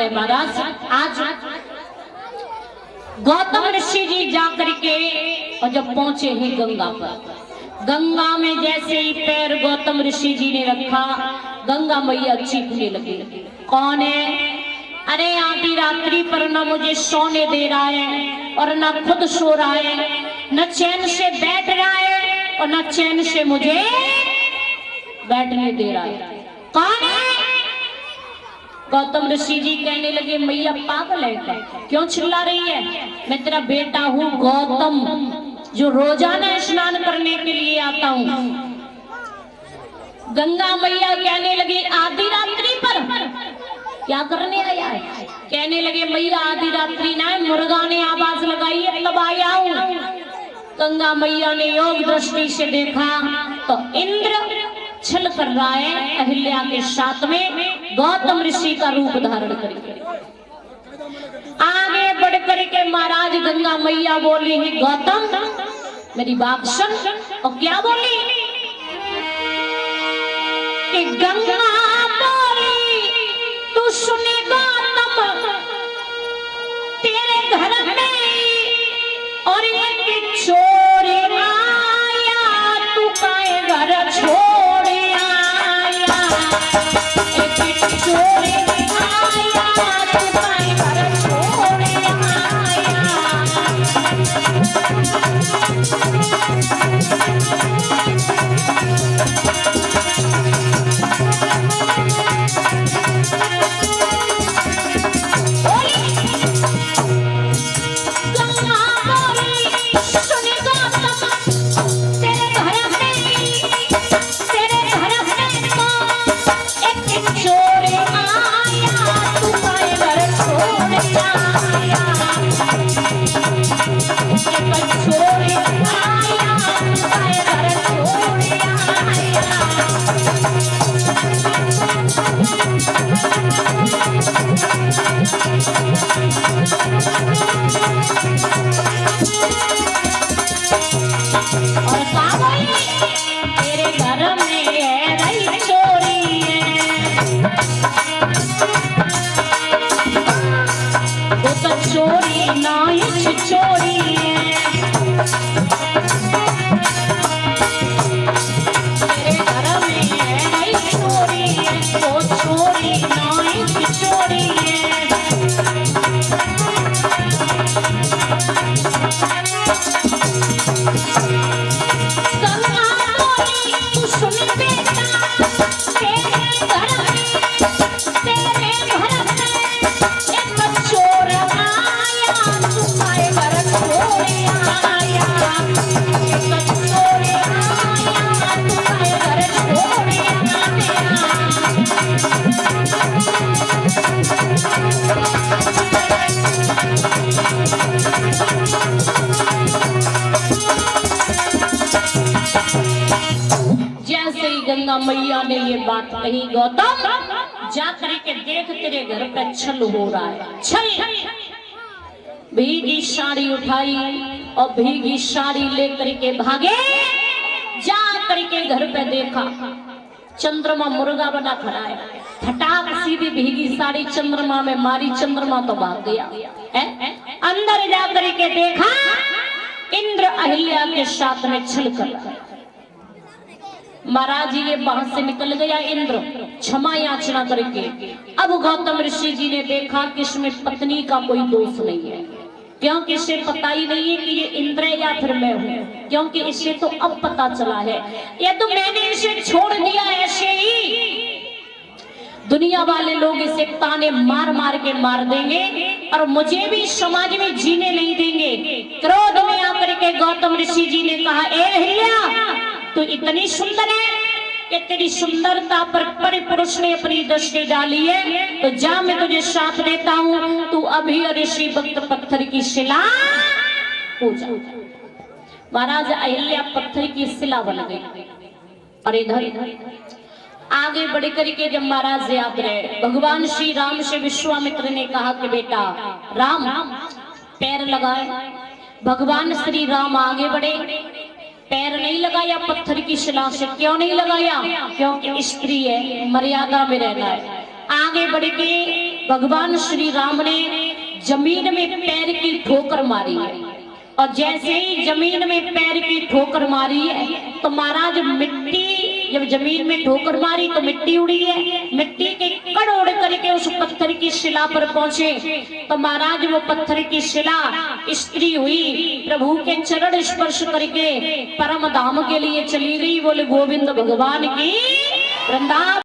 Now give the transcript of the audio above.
है महाराज। आज गौतम ऋषि जी जाकर के और जब पहुंचे हैं गंगा पर, गंगा में जैसे ही पैर गौतम ऋषि जी ने रखा, गंगा मैया चीखने लगी। कौन है? अरे आधी रात्रि पर न मुझे सोने दे रहा है और न खुद सो रहा है, न चैन से बैठ रहा है और न चैन से मुझे बैठने दे रहा है। कौन है? गौतम ऋषि जी कहने लगे, मैया पागल है क्या? क्यों चिल्ला रही है? मैं तेरा बेटा हूँ गौतम, जो रोजाना स्नान करने के लिए आता हूँ। गंगा मैया कहने लगी, आधी रात्रि पर क्या करने आया है? कहने लगे, मैया आधी रात्रि ना, मुर्गा ने आवाज लगाई है तब आया हूँ। गंगा मैया ने योग दृष्टि से देखा तो इंद्र छल कर रहा है अहिल्या के साथ में, गौतम ऋषि का रूप धारण करके। आगे बढ़ करके महाराज गंगा मैया बोली है, गौतम मेरी बात सुन। और क्या बोली कि गंगा बोली, तू सुने गौतम, तेरे घर में और एक चोर आया, तू काहे घर छोड़ आया? एक चोर आया, तू काहे घर छोड़ आया? गंगा मैया ने ये बात कही, गौतम जाकर के देख तेरे घर पे छल हो रहा है। छल। भीगी साड़ी उठाई और भीगी साड़ी लेकर के भागे। जा करके घर पे देखा चंद्रमा मुर्गा बना खड़ा है। फटाक सीधी भीगी साड़ी चंद्रमा में मारी, चंद्रमा तो भाग गया। अंदर जा करके देखा इंद्र अहिल्या के साथ में छल कर। महाराज ये वहां से निकल गया इंद्र क्षमा याचना करके। अब गौतम ऋषि जी ने देखा कि इसमें पत्नी का कोई दोष नहीं है, क्योंकि इसे पता ही नहीं है कि ये इंद्र है या फिर मैं हूँ, क्योंकि इसे तो अब पता चला है। ये तो मैंने इसे छोड़ दिया ऐसे ही, दुनिया वाले लोग इसे ताने मार मार के मार देंगे और मुझे भी समाज में जीने नहीं देंगे। क्रोध में आकर के गौतम ऋषि जी ने कहा, ए अहिल्या तू इतनी सुंदर है कि तेरी सुंदरता पर परिपुरुष ने अपनी दृष्टि डाली है, तो जा मैं तुझे साथ देता हूँ, तू अभी ऋषि भक्त पत्थर की शिला हो जा। महाराज अहिल्या पत्थर की शिला बन गई। और इधर आगे बढ़ करके जब महाराज याद रहे, भगवान श्री राम से विश्वामित्र ने कहा कि बेटा राम पैर लगाए। भगवान श्री राम आगे बढ़े, पैर नहीं लगाया पत्थर की शिला से। क्यों नहीं लगाया? क्योंकि स्त्री है, मर्यादा में रहना है। आगे बढ़ के भगवान श्री राम ने जमीन में पैर की ठोकर मारी है और जैसे ही जमीन में पैर की ठोकर मारी है तो महाराज मिट्टी, जब जमीन में ठोकर मारी तो मिट्टी उड़ी है, मिट्टी के कण उड़ करके उस पत्थर की शिला पर पहुंचे तो महाराज वो पत्थर की शिला स्त्री हुई, प्रभु के चरण स्पर्श करके परम धाम के लिए चली गई। बोले गोविंद भगवान की वृंदावन।